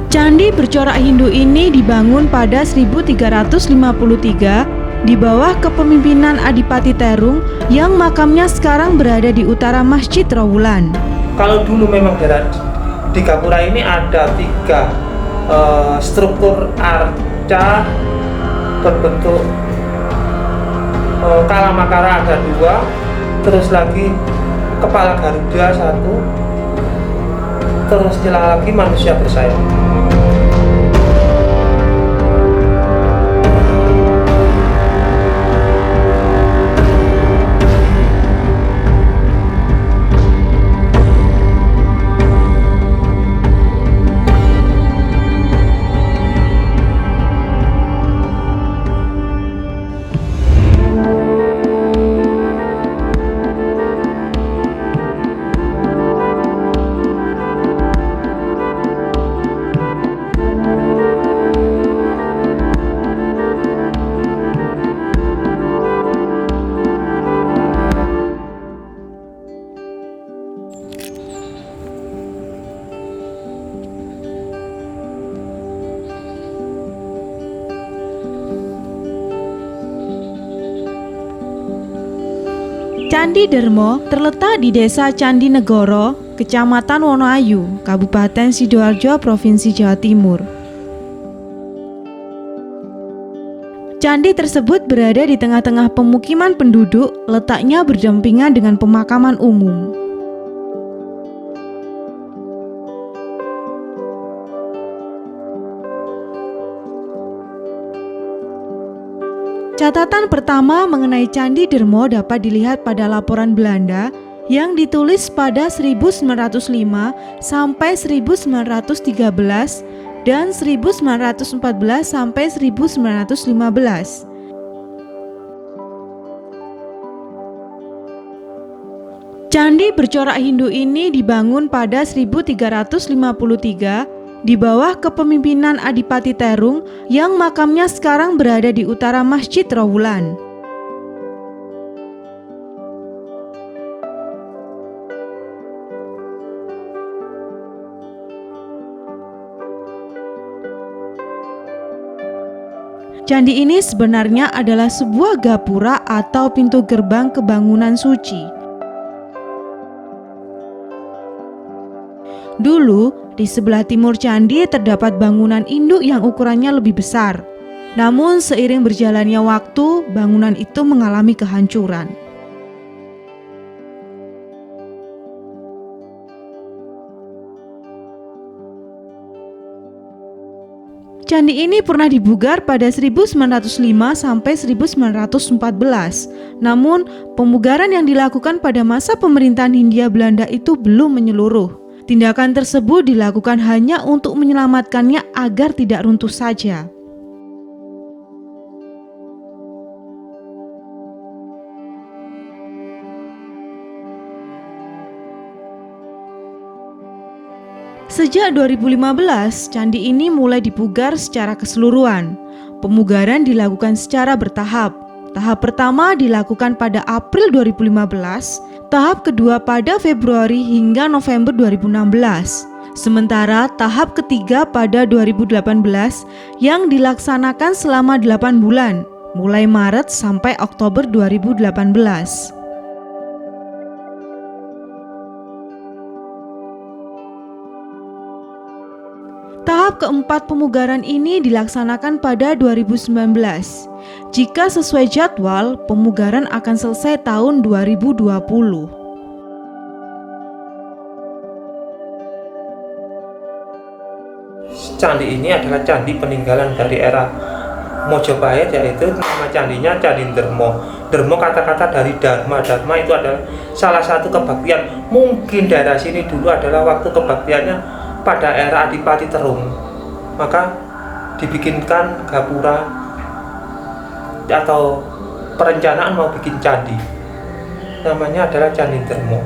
Candi bercorak Hindu ini dibangun pada 1353 di bawah kepemimpinan Adipati Terung yang makamnya sekarang berada di utara Masjid Trowulan. Kalau dulu memang di Gapura ini ada 3 struktur arca berbentuk kalamakara ada 2, terus lagi kepala Garuda 1, terus lagi manusia bersayap. Candi Dermo terletak di Desa Candi Negoro, Kecamatan Wonoayu, Kabupaten Sidoarjo, Provinsi Jawa Timur. Candi tersebut berada di tengah-tengah pemukiman penduduk, letaknya berdampingan dengan pemakaman umum. Catatan pertama mengenai Candi Dermo dapat dilihat pada laporan Belanda yang ditulis pada 1905 sampai 1913 dan 1914 sampai 1915. Candi bercorak Hindu ini dibangun pada 1353 di bawah kepemimpinan Adipati Terung yang makamnya sekarang berada di utara Masjid Trowulan. Candi ini sebenarnya adalah sebuah gapura atau pintu gerbang ke bangunan suci. Dulu, di sebelah timur candi terdapat bangunan induk yang ukurannya lebih besar. Namun seiring berjalannya waktu, bangunan itu mengalami kehancuran. Candi ini pernah dibugar pada 1905 sampai 1914. Namun, pemugaran yang dilakukan pada masa pemerintahan Hindia Belanda itu belum menyeluruh. Tindakan tersebut dilakukan hanya untuk menyelamatkannya agar tidak runtuh saja. Sejak 2015, candi ini mulai dipugar secara keseluruhan. Pemugaran dilakukan secara bertahap. Tahap pertama dilakukan pada April 2015, tahap kedua pada Februari hingga November 2016. Sementara tahap ketiga pada 2018 yang dilaksanakan selama 8 bulan, mulai Maret sampai Oktober 2018. Tahap keempat pemugaran ini dilaksanakan pada 2019. Jika sesuai jadwal, pemugaran akan selesai tahun 2020. Candi ini adalah candi peninggalan dari era Mojopahit, yaitu nama candinya Candi Dermo. Dermo kata-kata dari Dharma. Dharma itu adalah salah satu kebaktian. Mungkin daerah sini dulu adalah waktu kebaktiannya pada era Adipati Terung. Maka dibikinkan gapura atau perencanaan mau bikin candi. Namanya adalah Candi Dermo.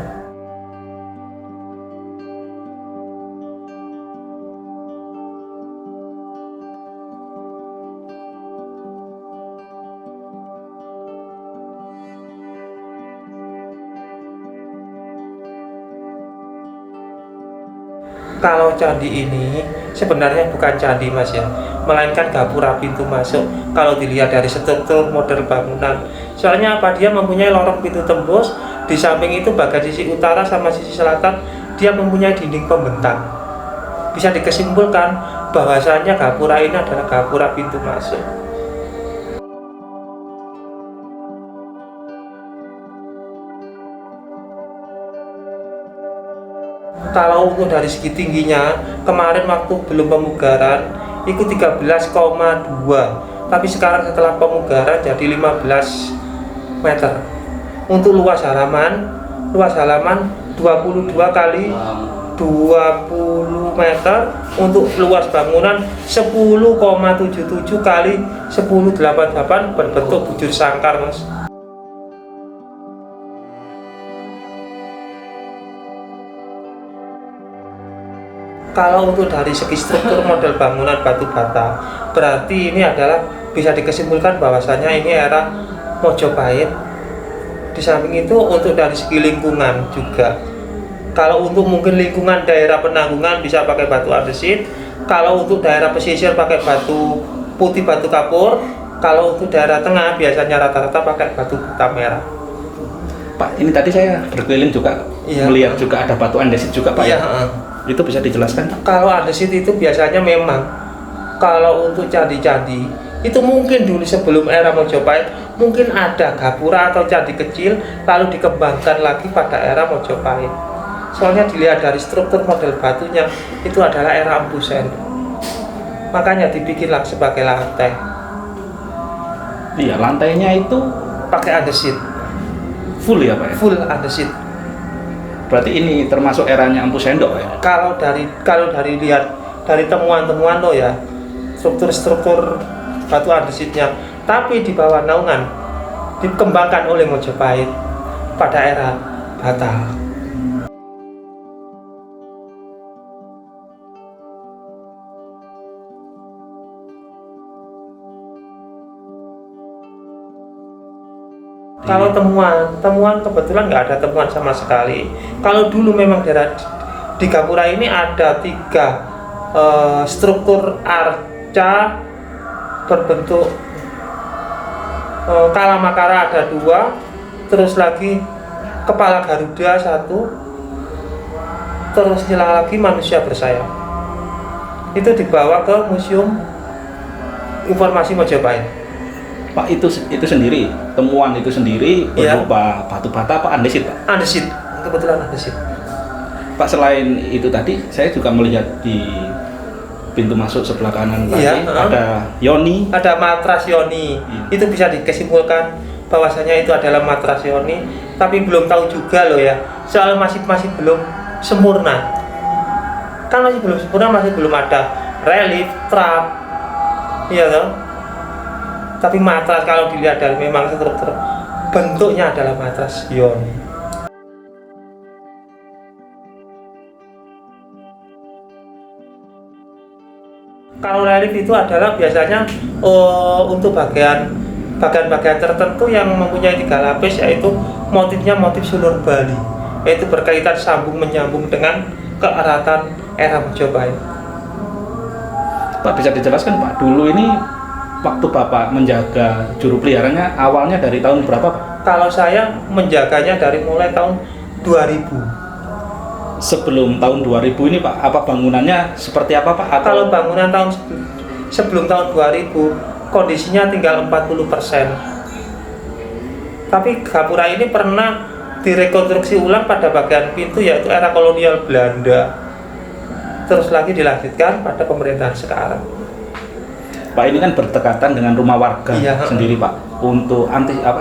Kalau candi ini sebenarnya bukan candi Mas ya, melainkan gapura pintu masuk. Kalau dilihat dari struktur model bangunan, soalnya apa, dia mempunyai lorong pintu tembus, di samping itu bagian sisi utara sama sisi selatan dia mempunyai dinding pembentang. Bisa dikesimpulkan bahwasanya gapura ini adalah gapura pintu masuk. Kalau untuk dari segi tingginya, kemarin waktu belum pemugaran itu 13,2, tapi sekarang setelah pemugaran jadi 15 meter. Untuk luas halaman 22 kali 20 meter. Untuk luas bangunan 10,77 kali 10,88 berbentuk bujur sangkar Mas. Kalau untuk dari segi struktur model bangunan batu bata, berarti ini adalah bisa dikesimpulkan bahwasanya ini era Mojopahit. Di samping itu untuk dari segi lingkungan juga, kalau untuk mungkin lingkungan daerah Penanggungan bisa pakai batu andesit, kalau untuk daerah pesisir pakai batu putih, batu kapur, kalau untuk daerah tengah biasanya rata-rata pakai batu bata merah. Pak, ini tadi saya berkeliling juga, melihat juga ada batu andesit juga Pak. Iya, itu bisa dijelaskan? Kalau andesit itu biasanya memang kalau untuk candi-candi itu mungkin dulu sebelum era Mojopahit mungkin ada gapura atau candi kecil, lalu dikembangkan lagi pada era Mojopahit. Soalnya dilihat dari struktur model batunya itu adalah era Empu Sendok, makanya dibikinlah sebagai lantai. Iya, lantainya itu Pakai andesit, full ya Pak ya? full andesit. Berarti ini termasuk eranya Empu Sendok ya? Kalau dari lihat dari temuan-temuan lo ya, struktur batu andesitnya, tapi di bawah naungan dikembangkan oleh Mojopahit pada era Bata. Kalau temuan kebetulan nggak ada temuan sama sekali. Kalau dulu memang di gapura ini ada 3 struktur arca berbentuk kalamakara ada 2, terus lagi kepala Garuda 1, terus lagi manusia bersayap. Itu dibawa ke Museum Informasi Mojopahit. Pak, itu sendiri, temuan itu sendiri berupa batu bata apa andesit Pak? Andesit, kebetulan andesit. Pak, selain itu tadi saya juga melihat di pintu masuk sebelah kanan tadi ada yoni, ada matras yoni. Itu bisa dikesimpulkan bahwasanya itu adalah matras yoni, tapi belum tahu juga loh ya, soalnya masih belum sempurna. Kan masih belum sempurna, masih belum ada relief trap, iya toh. Tapi matras kalau dilihat dari memang struktur bentuknya adalah matras yoni. Kalau relief itu adalah biasanya untuk bagian-bagian tertentu yang mempunyai 3 lapis, yaitu motifnya motif sulur Bali, yaitu berkaitan sambung menyambung dengan keeratan era Mojopahit. Pak, bisa dijelaskan Pak, dulu ini waktu Bapak menjaga juru peliharanya awalnya dari tahun berapa Pak? Kalau saya menjaganya dari mulai tahun 2000. Sebelum tahun 2000 ini Pak, apa bangunannya seperti apa Pak? Kalau bangunan sebelum tahun 2000 kondisinya tinggal 40%. Tapi gapura ini pernah direkonstruksi ulang pada bagian pintu, yaitu era kolonial Belanda. Terus lagi dilanjutkan pada pemerintahan sekarang. Pak, ini kan berdekatan dengan rumah warga sendiri Pak. Untuk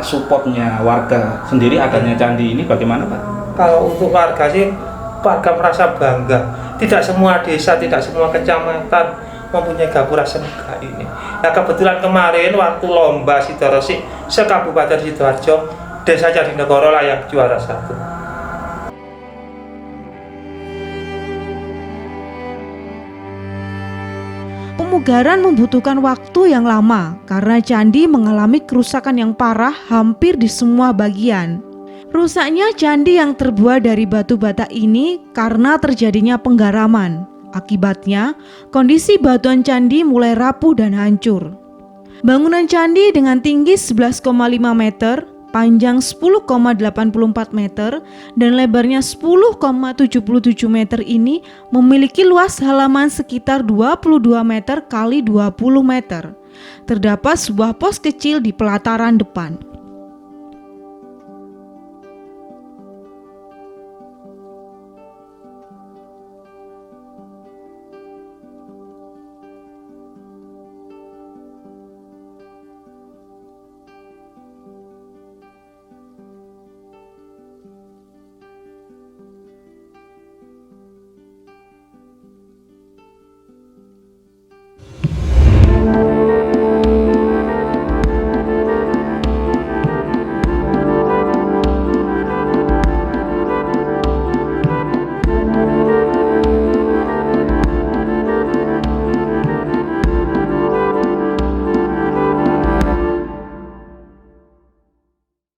supportnya warga sendiri adanya candi ini bagaimana Pak? Kalau untuk warga sih, warga merasa bangga. Tidak semua desa, tidak semua kecamatan mempunyai gapura semegah ini. Nah, kebetulan kemarin waktu lomba Sidorosi se-Kabupaten Sidoarjo, Desa Jadinegoro lah yang juara 1. Pemugaran membutuhkan waktu yang lama karena candi mengalami kerusakan yang parah hampir di semua bagian. Rusaknya candi yang terbuat dari batu bata ini karena terjadinya penggaraman. Akibatnya, kondisi batuan candi mulai rapuh dan hancur. Bangunan candi dengan tinggi 11,5 meter, panjang 10,84 meter, dan lebarnya 10,77 meter ini memiliki luas halaman sekitar 22 meter kali 20 meter. Terdapat sebuah pos kecil di pelataran depan.